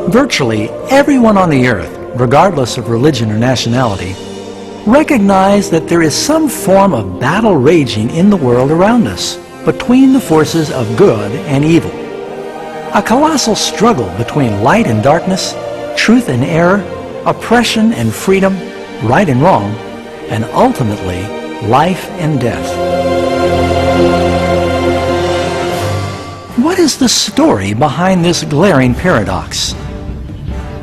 Virtually everyone on the earth, regardless of religion or nationality, recognize that there is some form of battle raging in the world around us between the forces of good and evil. A colossal struggle between light and darkness, truth and error, oppression and freedom, right and wrong, and ultimately life and death. What is the story behind this glaring paradox?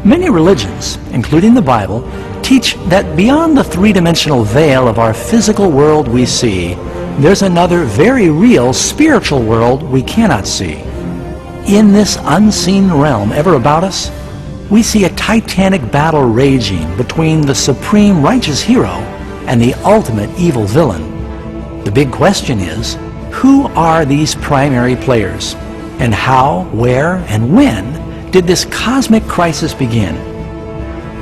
Many religions, including the Bible, teach that beyond the three-dimensional veil of our physical world we see, there's another very real spiritual world we cannot see. In this unseen realm ever about us, we see a titanic battle raging between the supreme righteous hero and the ultimate evil villain. The big question is, who are these primary players? And how, where, and when did this cosmic crisis begin?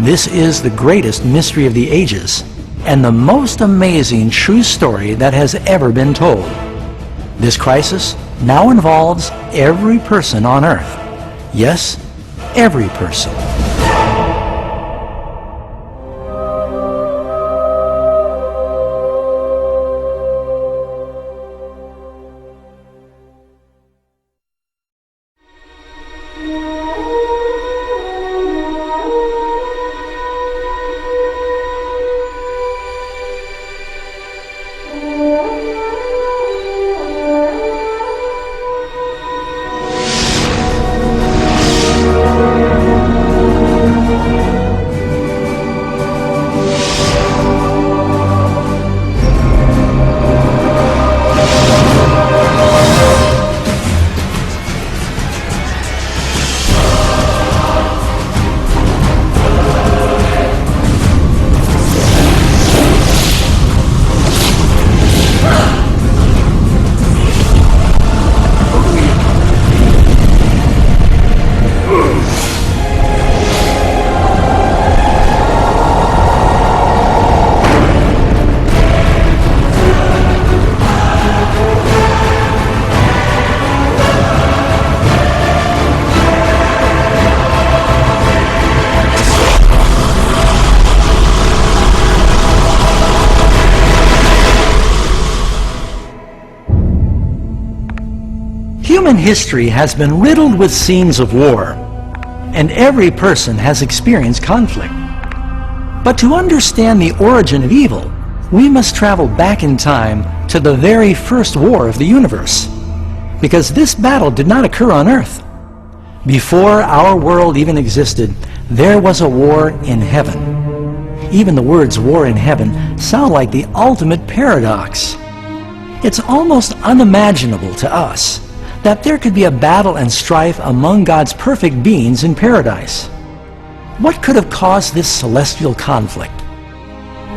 This is the greatest mystery of the ages and the most amazing true story that has ever been told. This crisis now involves every person on earth. Yes, every person. Human history has been riddled with scenes of war, and every person has experienced conflict. But to understand the origin of evil, we must travel back in time to the very first war of the universe, because this battle did not occur on Earth. Before our world even existed, there was a war in heaven. Even the words war in heaven sound like the ultimate paradox. It's almost unimaginable to us that there could be a battle and strife among God's perfect beings in paradise. What could have caused this celestial conflict?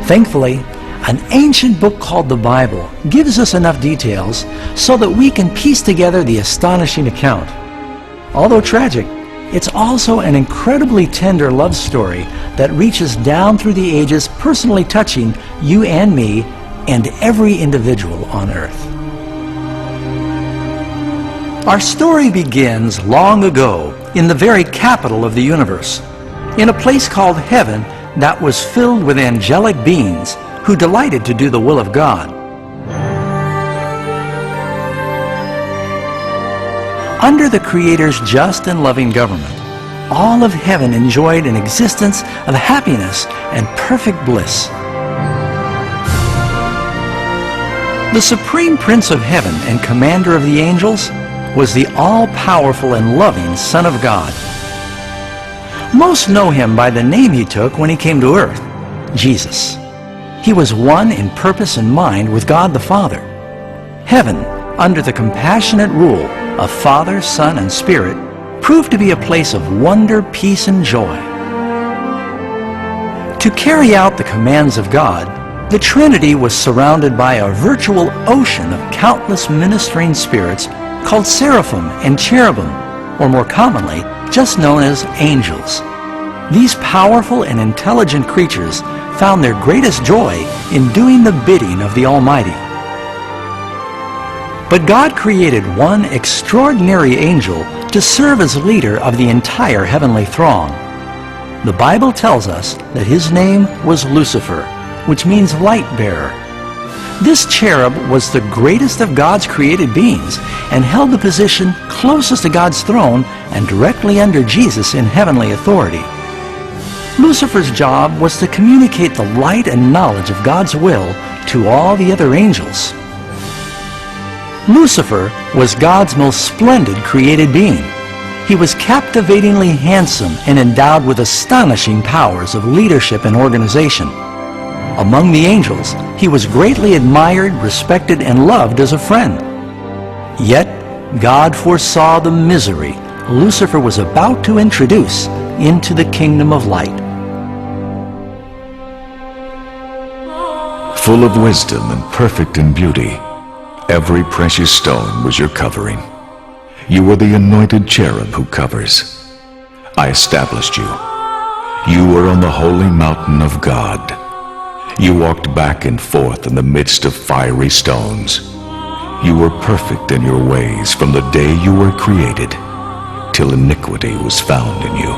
Thankfully, an ancient book called the Bible gives us enough details so that we can piece together the astonishing account. Although tragic, it's also an incredibly tender love story that reaches down through the ages, personally touching you and me and every individual on earth. Our story begins long ago in the very capital of the universe, in a place called heaven that was filled with angelic beings who delighted to do the will of God. Under the Creator's just and loving government, all of heaven enjoyed an existence of happiness and perfect bliss. The supreme Prince of Heaven and Commander of the angels was the all-powerful and loving Son of God. Most know him by the name he took when he came to earth, Jesus. He was one in purpose and mind with God the Father. Heaven, under the compassionate rule of Father, Son, and Spirit, proved to be a place of wonder, peace, and joy. To carry out the commands of God, the Trinity was surrounded by a virtual ocean of countless ministering spirits called seraphim and cherubim, or more commonly, just known as angels. These powerful and intelligent creatures found their greatest joy in doing the bidding of the Almighty. But God created one extraordinary angel to serve as leader of the entire heavenly throng. The Bible tells us that his name was Lucifer, which means light bearer. This cherub was the greatest of God's created beings and held the position closest to God's throne and directly under Jesus in heavenly authority. Lucifer's job was to communicate the light and knowledge of God's will to all the other angels. Lucifer was God's most splendid created being. He was captivatingly handsome and endowed with astonishing powers of leadership and organization. Among the angels, he was greatly admired, respected, and loved as a friend. Yet, God foresaw the misery Lucifer was about to introduce into the kingdom of light. Full of wisdom and perfect in beauty, every precious stone was your covering. You were the anointed cherub who covers. I established you. You were on the holy mountain of God. You walked back and forth in the midst of fiery stones. You were perfect in your ways from the day you were created, till iniquity was found in you.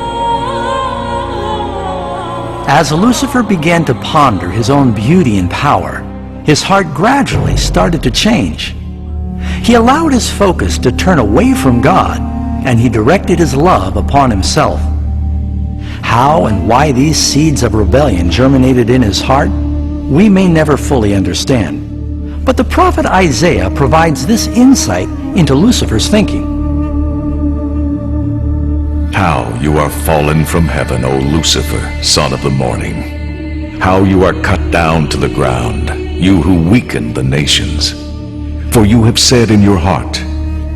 As Lucifer began to ponder his own beauty and power, his heart gradually started to change. He allowed his focus to turn away from God, and he directed his love upon himself. How and why these seeds of rebellion germinated in his heart, we may never fully understand. But the prophet Isaiah provides this insight into Lucifer's thinking. How you are fallen from heaven, O Lucifer, son of the morning. How you are cut down to the ground, you who weaken the nations. For you have said in your heart,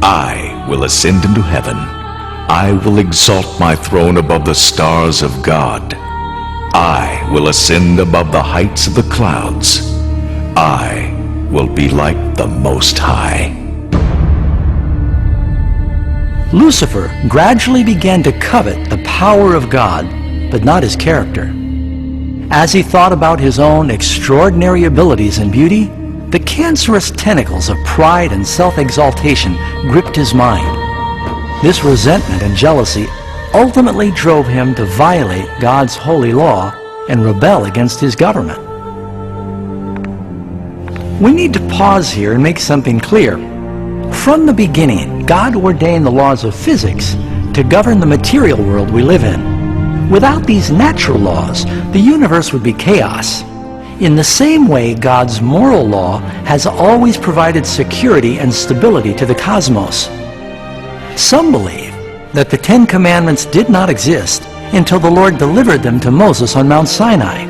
I will ascend into heaven. I will exalt my throne above the stars of God. I will ascend above the heights of the clouds. I will be like the Most High. Lucifer gradually began to covet the power of God, but not his character. As he thought about his own extraordinary abilities and beauty, the cancerous tentacles of pride and self-exaltation gripped his mind. This resentment and jealousy ultimately drove him to violate God's holy law and rebel against his government. We need to pause here and make something clear. From the beginning, God ordained the laws of physics to govern the material world we live in. Without these natural laws, the universe would be chaos. In the same way, God's moral law has always provided security and stability to the cosmos. Some believe that the Ten Commandments did not exist until the Lord delivered them to Moses on Mount Sinai.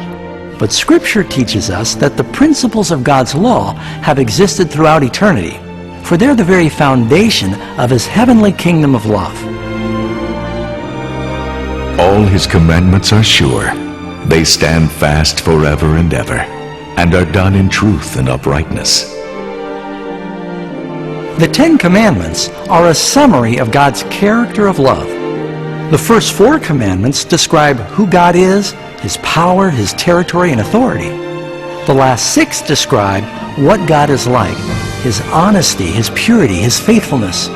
But Scripture teaches us that the principles of God's law have existed throughout eternity, for they're the very foundation of His heavenly kingdom of love. All His commandments are sure. They stand fast forever and ever, and are done in truth and uprightness. The Ten Commandments are a summary of God's character of love. The first 4 commandments describe who God is, His power, His territory, and authority. The last 6 describe what God is like, His honesty, His purity, His faithfulness.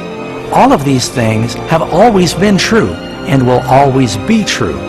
All of these things have always been true and will always be true.